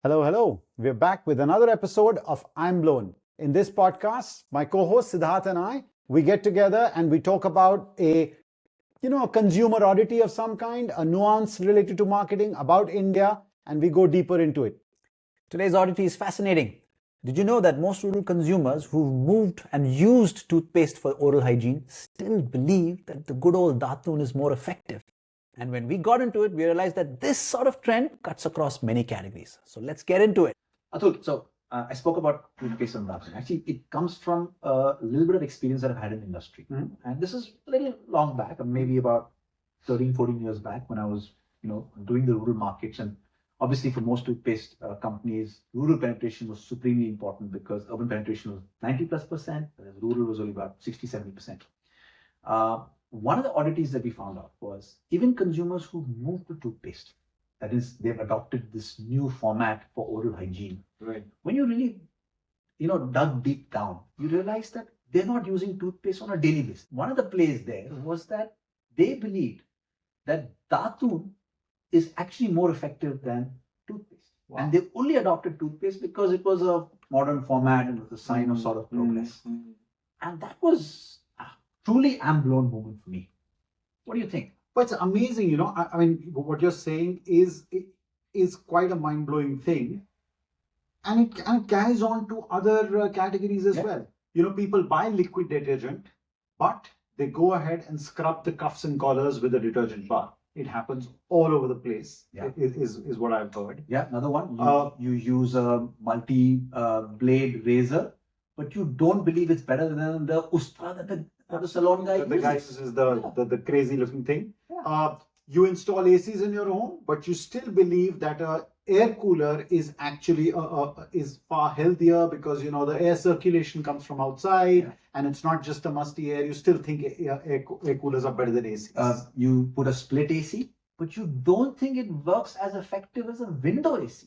Hello, hello. We're back with another episode of I'm Blown. In this podcast, my co-host Siddharth and I, we get together and we talk about a consumer oddity of some kind, a nuance related to marketing about India, and we go deeper into it. Today's oddity is fascinating. Did you know that most rural consumers who've moved and used toothpaste for oral hygiene still believe that the good old Datun is more effective? And when we got into it, we realized that this sort of trend cuts across many categories. So let's get into it. Atul, I spoke about toothpaste and Datun. Actually, it comes from a little bit of experience that I've had in the industry. And this is a little long back, maybe about 13, 14 years back when I was, doing the rural markets. And obviously for most toothpaste companies, rural penetration was supremely important because urban penetration was 90+%, whereas rural was only about 60, 70%. One of the oddities that we found out was even consumers who moved to toothpaste, that is, they've adopted this new format for oral hygiene. Right. When you really, dug deep down, you realize that they're not using toothpaste on a daily basis. One of the plays there was that they believed that Datun is actually more effective than toothpaste. Wow. And they only adopted toothpaste because it was a modern format and it was a sign of sort of progress. And that was truly I'm blown moment for me. What do you think? But it's amazing, I mean, what you're saying is quite a mind-blowing thing. And it carries on to other categories as well. People buy liquid detergent, but they go ahead and scrub the cuffs and collars with a detergent bar. It happens all over the place, is what I've heard. Yeah, another one. You use a multi-blade razor, but you don't believe it's better than the Ustra that the salon guy uses. The guy uses the crazy looking thing. Yeah. You install ACs in your home, but you still believe that a air cooler is actually is far healthier because the air circulation comes from outside and it's not just the musty air. You still think air coolers are better than ACs. You put a split AC, but you don't think it works as effective as a window AC.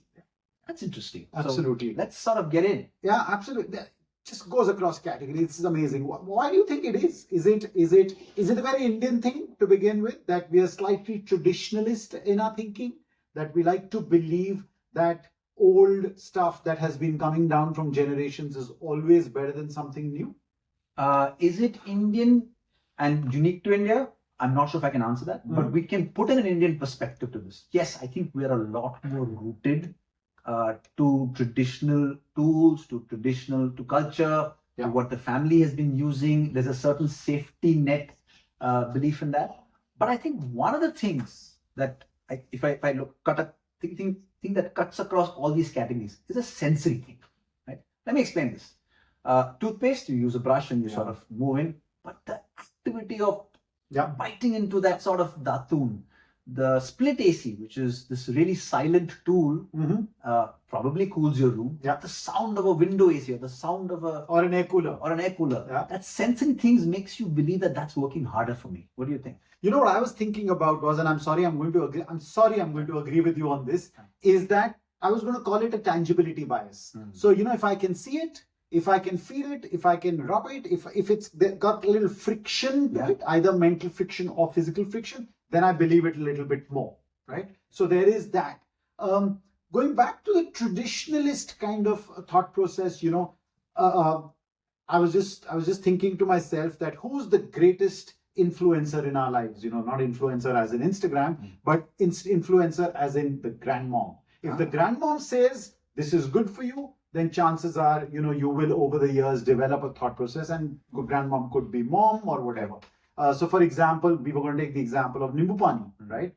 That's interesting. Absolutely. So let's sort of get in. Yeah, absolutely. Just goes across categories. This is amazing. Why do you think it is? Is it a very Indian thing to begin with, that we are slightly traditionalist in our thinking, that we like to believe that old stuff that has been coming down from generations is always better than something new? Is it Indian and unique to India? I'm not sure if I can answer that, but we can put in an Indian perspective to this. Yes, I think we are a lot more rooted to traditional tools, to culture, to what the family has been using. There's a certain safety net belief in that. But I think one of the things that if I look thing that cuts across all these categories is a sensory thing. Right? Let me explain this. Toothpaste, you use a brush and you sort of move in, but the activity of biting into that sort of Datun, the split AC, which is this really silent tool, probably cools your room. Yeah. The sound of a window AC or the sound of or an air cooler. Yeah. That sensing things makes you believe that that's working harder for me. What do you think? What I was thinking about was, and I'm sorry I'm going to agree with you on this, is that I was going to call it a tangibility bias. So, if I can see it, if I can feel it, if I can rub it, if it's got a little friction to it, either mental friction or physical friction, then I believe it a little bit more, right? So there is that. Going back to the traditionalist kind of thought process, I was just thinking to myself that who's the greatest influencer in our lives? Not influencer as in Instagram, but influencer as in the grandmom. If the grandmom says this is good for you, then chances are, you will over the years develop a thought process, and grandmom could be mom or whatever. So for example, we were going to take the example of Nimbu Pani, right?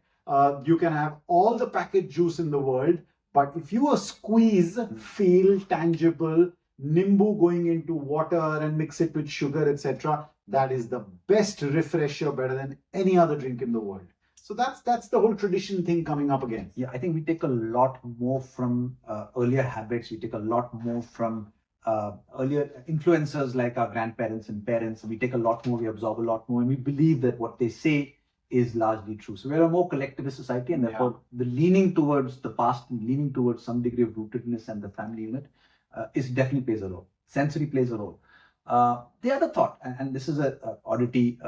You can have all the packet juice in the world, but if you squeeze, feel tangible, Nimbu going into water and mix it with sugar, etc., that is the best refresher, better than any other drink in the world. So that's the whole tradition thing coming up again. Yeah, I think we take a lot more from earlier habits. We take a lot more from earlier influencers like our grandparents and parents. We take a lot more, we absorb a lot more, and we believe that what they say is largely true. So we're a more collectivist society, and therefore the leaning towards the past and leaning towards some degree of rootedness and the family unit is definitely plays a role. Sensory plays a role. The other thought, and this is an oddity,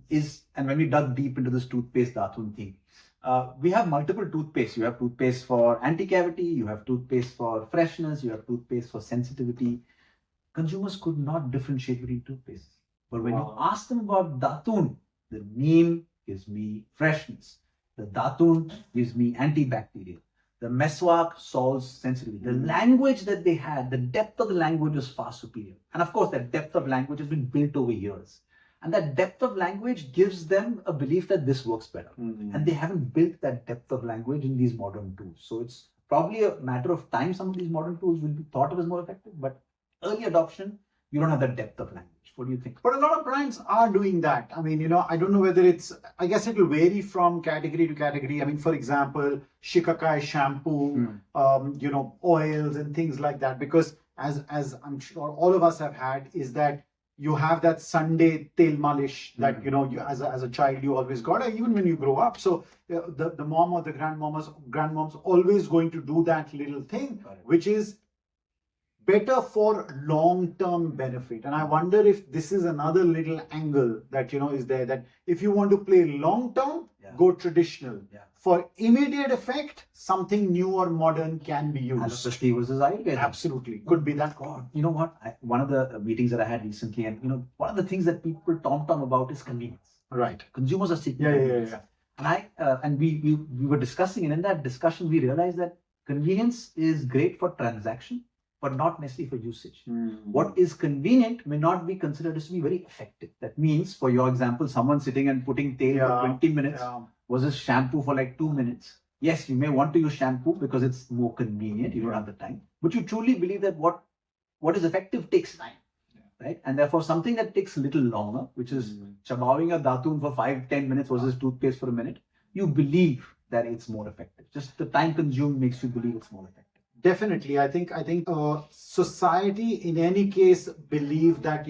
is, and when we dug deep into this toothpaste Datun thing, We have multiple toothpaste. You have toothpaste for anti-cavity, you have toothpaste for freshness, you have toothpaste for sensitivity. Consumers could not differentiate between toothpaste. But when you ask them about Datun, the neem gives me freshness. The Datun gives me antibacterial. The Meswak solves sensitivity. The language that they had, the depth of the language was far superior. And of course, that depth of language has been built over years. And that depth of language gives them a belief that this works better. And they haven't built that depth of language in these modern tools. So it's probably a matter of time some of these modern tools will be thought of as more effective. But early adoption, you don't have that depth of language. What do you think? But a lot of brands are doing that. I mean, I don't know whether I guess it will vary from category to category. I mean, for example, Shikakai shampoo, oils and things like that. Because as I'm sure all of us have had, is that you have that Sunday tel malish that, you as a child, you always got, even when you grow up. So the mom or the grandmom's always going to do that little thing, which is better for long-term benefit. And I wonder if this is another little angle that is there, that if you want to play long-term, go traditional. For immediate effect, something new or modern can be used. Allopathy versus Ayurveda. Absolutely, could be that. God, you know what? One of the meetings that I had recently, and one of the things that people tom about is convenience. Right. Consumers are seeking convenience. And we were discussing, and in that discussion, we realized that convenience is great for transaction, but not necessarily for usage. What is convenient may not be considered as to be very effective. That means, for your example, someone sitting and putting tail for 20 minutes versus shampoo for like 2 minutes. Yes, you may want to use shampoo because it's more convenient, you don't have the time. But you truly believe that what is effective takes time. Right? And therefore, something that takes a little longer, which is chawing a datun for 5-10 minutes versus toothpaste for a minute, you believe that it's more effective. Just the time consumed makes you believe it's more effective. Definitely, I think society in any case believe that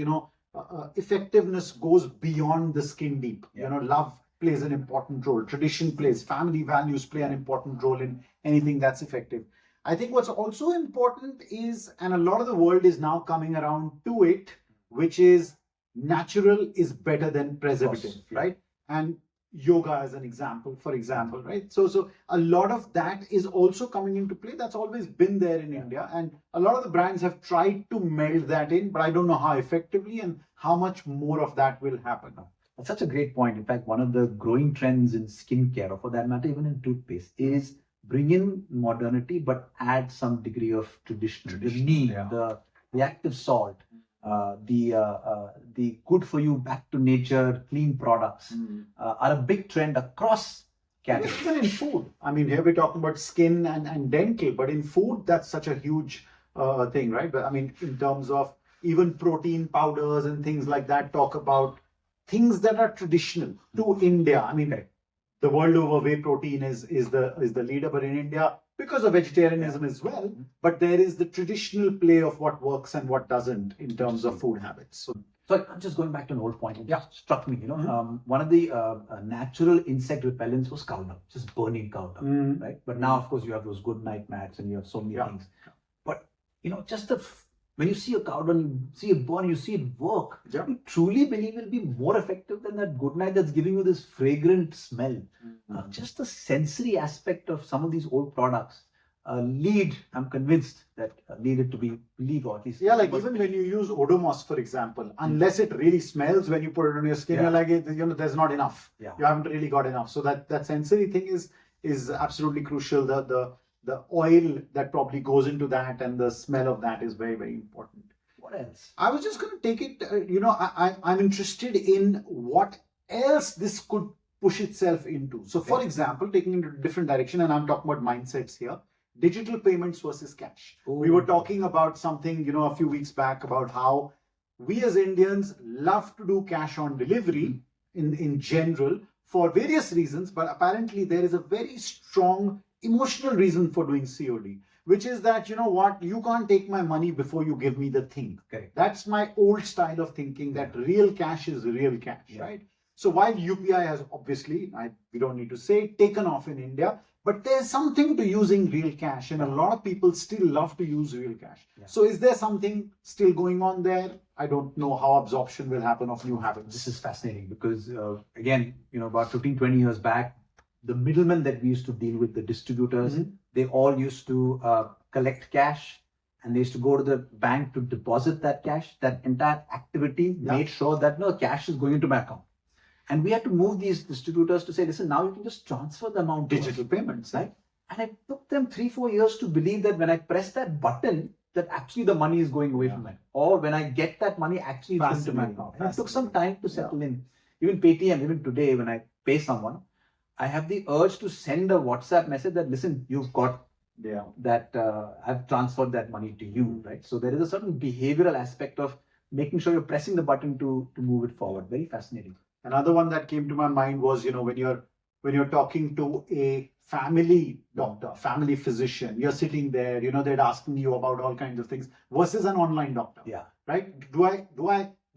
effectiveness goes beyond the skin deep. Love plays an important role. Tradition plays, family values play an important role in anything that's effective. I think what's also important is, and a lot of the world is now coming around to it, which is natural is better than preservative, right? And yoga as an example, for example, right? So a lot of that is also coming into play. That's always been there in India, and a lot of the brands have tried to meld that in, but I don't know how effectively and how much more of that will happen. That's such a great point. In fact, one of the growing trends in skincare, or for that matter, even in toothpaste, is bring in modernity, but add some degree of tradition. The neem, the active salt, the good for you, back to nature, clean products are a big trend across categories. Even in food. I mean, here we're talking about skin and dental, but in food, that's such a huge thing, right? But I mean, in terms of even protein powders and things like that, talk about things that are traditional to India. I mean, the world over, whey protein is the leader, but in India, because of vegetarianism as well, but there is the traditional play of what works and what doesn't in terms of food habits. So just going back to an old point, it struck me, one of the natural insect repellents was cow dung, just burning cow dung, right? But now, of course, you have those good night mats and you have so many things. But, just when you see a cow dung, you see it burn, you see it work. You truly believe it will be more effective than that good night that's giving you this fragrant smell. Just the sensory aspect of some of these old products I'm convinced that lead it to be believed, or at least. Yeah, like even when you use Odomos, for example, unless it really smells when you put it on your skin, you're like, there's not enough. You haven't really got enough. So that sensory thing is absolutely crucial. The oil that probably goes into that and the smell of that is very, very important. What else? I was just going to take it, I'm interested in what else this could push itself into. So for example, taking it into a different direction, and I'm talking about mindsets here, digital payments versus cash. We were talking about something, a few weeks back about how we as Indians love to do cash on delivery in general for various reasons, but apparently there is a very strong emotional reason for doing COD, which is that, you can't take my money before you give me the thing. Correct. That's my old style of thinking, that real cash is real cash, right? So while UPI has obviously, we don't need to say, taken off in India, but there's something to using real cash, and a lot of people still love to use real cash. So is there something still going on there? I don't know how absorption will happen of new habits. This is fascinating because, again, about 15, 20 years back, the middlemen that we used to deal with, the distributors, Mhm. they all used to collect cash and they used to go to the bank to deposit that cash. That entire activity Yeah. made sure that no cash is going into my account. And we had to move these distributors to say, listen, now you can just transfer the amount to us. Digital payments, Right? And it took them 3-4 years to believe that when I press that button, that actually the money is going away Yeah. from me. Or when I get that money, actually it's going to my Fascinating. account. And it took some Fascinating. time to settle in. Even Paytm, even today, when I pay someone, I have the urge to send a WhatsApp message that, listen, you've got Yeah. that, I've transferred that money to you, right? So there is a certain behavioral aspect of making sure you're pressing the button to move it forward. Very fascinating. Another one that came to my mind was, when you're talking to a family doctor, family physician, you're sitting there, they're asking you about all kinds of things versus an online doctor. Yeah. Right?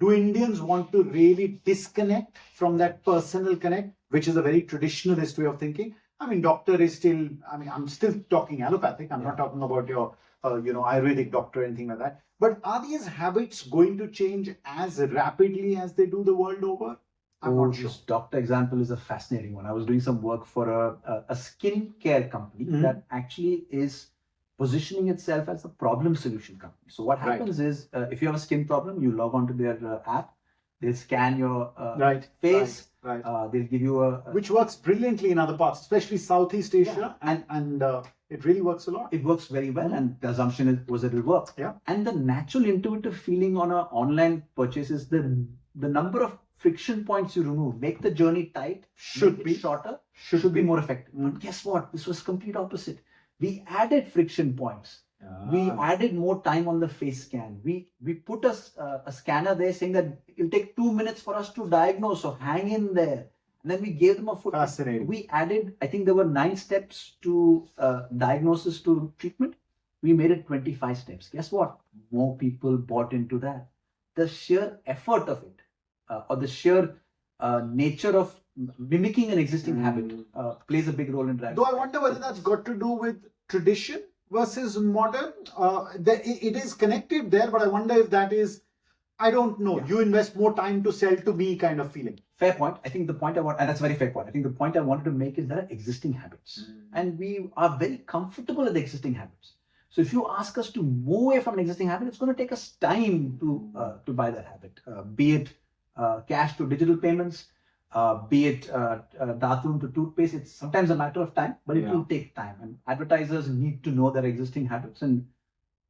Do Indians want to really disconnect from that personal connect, which is a very traditionalist way of thinking? I mean, doctor is still, I'm still talking allopathic. I'm not talking about your, Ayurvedic doctor or anything like that. But are these habits going to change as rapidly as they do the world over? I'm not sure. This doctor example is a fascinating one. I was doing some work for a skin care company that actually is positioning itself as a problem solution company. So what happens is, if you have a skin problem, you log onto their app, they'll scan your face, Right. they'll give you Which works brilliantly in other parts, especially Southeast Asia, and it really works a lot. It works very well, and the assumption was that it'll work. Yeah. And the natural intuitive feeling on an online purchase is the number of friction points you remove, make the journey tight, Should make be it shorter, should be more effective. But guess what? This was complete opposite. We added friction points. We added more time on the face scan. We put a scanner there saying that it'll take 2 minutes for us to diagnose, so hang in there. And then we gave them a foot. Fascinating. We added, I think there were 9 steps to diagnosis to treatment. We made it 25 steps. Guess what? More people bought into that. The sheer effort of it, or the sheer nature of mimicking an existing habit plays a big role in driving. Though I wonder whether that's got to do with tradition versus modern. It is connected there, but I wonder if that is, I don't know, you invest more time to sell to me kind of feeling. Fair point. I think the point and that's a very fair point. I think the point I wanted to make is there are existing habits, and we are very comfortable with the existing habits. So if you ask us to move away from an existing habit, it's going to take us time to buy that habit, be it cash to digital payments, be it Datun to toothpaste. It's sometimes a matter of time, but it will take time. And advertisers need to know their existing habits. And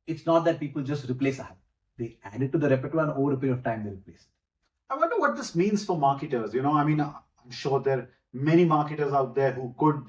it's not that people just replace a habit. They add it to the repertoire, and over a period of time, they replace it. I wonder what this means for marketers. I'm sure there are many marketers out there who could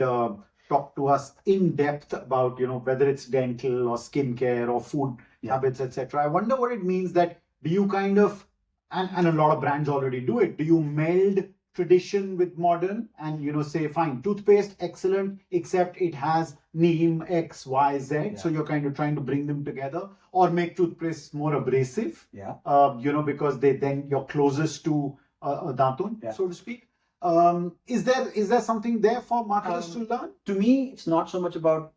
talk to us in depth about, whether it's dental or skincare or food habits, etc. I wonder what it means that do you kind of, and a lot of brands already do it, do you meld tradition with modern and, say, fine, toothpaste, excellent, except it has neem, X, Y, Z. So you're kind of trying to bring them together, or make toothpaste more abrasive, because then you're closest to a datun, so to speak. Is there something there for marketers to learn? To me, it's not so much about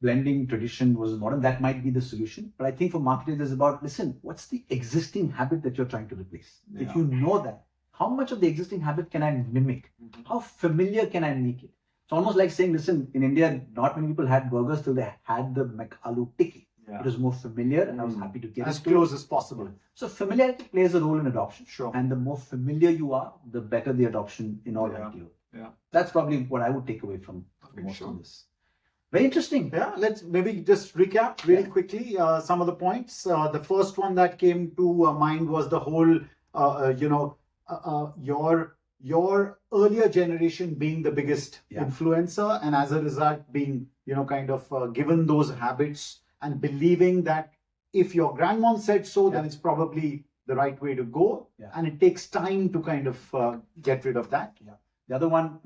blending tradition versus modern. That might be the solution. But I think for marketers, it's about, listen, what's the existing habit that you're trying to replace? If you know that, how much of the existing habit can I mimic? How familiar can I make it? It's almost like saying, listen, in India, not many people had burgers till they had the McAloo tikki. It was more familiar, and I was happy to get as it close as possible. So familiarity plays a role in adoption. Sure. And the more familiar you are, the better the adoption in all likelihood. That's probably what I would take away from most of this. Very interesting. Yeah, let's maybe just recap really quickly some of the points. The first one that came to mind was the whole, your earlier generation being the biggest influencer, and as a result being, kind of given those habits and believing that if your grandmom said so, then it's probably the right way to go. And it takes time to kind of get rid of that. The other one,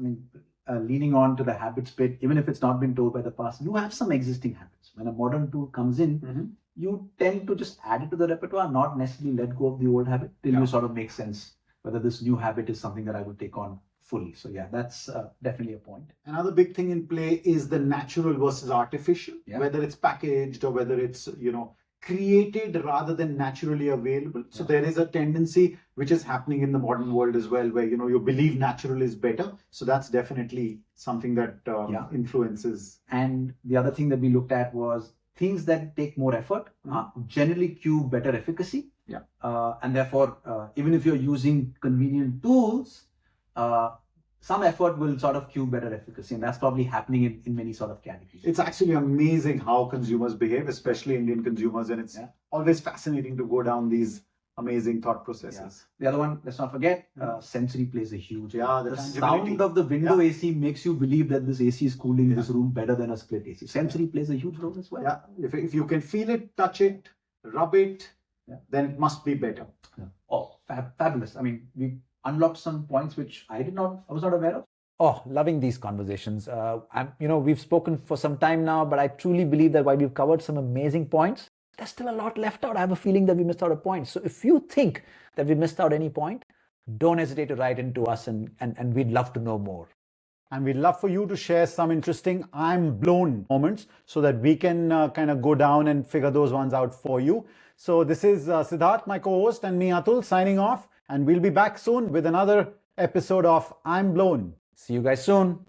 leaning on to the habits bit, even if it's not been told by the past, you have some existing habits. When a modern tool comes in, you tend to just add it to the repertoire, not necessarily let go of the old habit till you sort of make sense whether this new habit is something that I would take on fully. So that's definitely a point. Another big thing in play is the natural versus artificial, whether it's packaged or whether it's, created rather than naturally available. So there is a tendency which is happening in the modern world as well, where you believe natural is better. So that's definitely something that influences. And the other thing that we looked at was things that take more effort generally cue better efficacy. Yeah. And therefore, even if you're using convenient tools, some effort will sort of cue better efficacy, and that's probably happening in many sort of categories. It's actually amazing how consumers behave, especially Indian consumers, and it's always fascinating to go down these amazing thought processes. The other one, let's not forget, sensory plays a huge role. The The tangibility. sound of the window AC makes you believe that this AC is cooling this room better than a split AC. Sensory plays a huge role as well. Yeah, if you can feel it, touch it, rub it, then it must be better. Oh, fabulous. I mean, we unlocked some points which I was not aware of. Oh, loving these conversations. We've spoken for some time now, but I truly believe that while we've covered some amazing points, there's still a lot left out. I have a feeling that we missed out a point. So if you think that we missed out any point, don't hesitate to write into us and we'd love to know more. And we'd love for you to share some interesting I'm blown moments so that we can kind of go down and figure those ones out for you. So this is Siddharth, my co-host, and me, Atul, signing off. And we'll be back soon with another episode of I'm Blown. See you guys soon.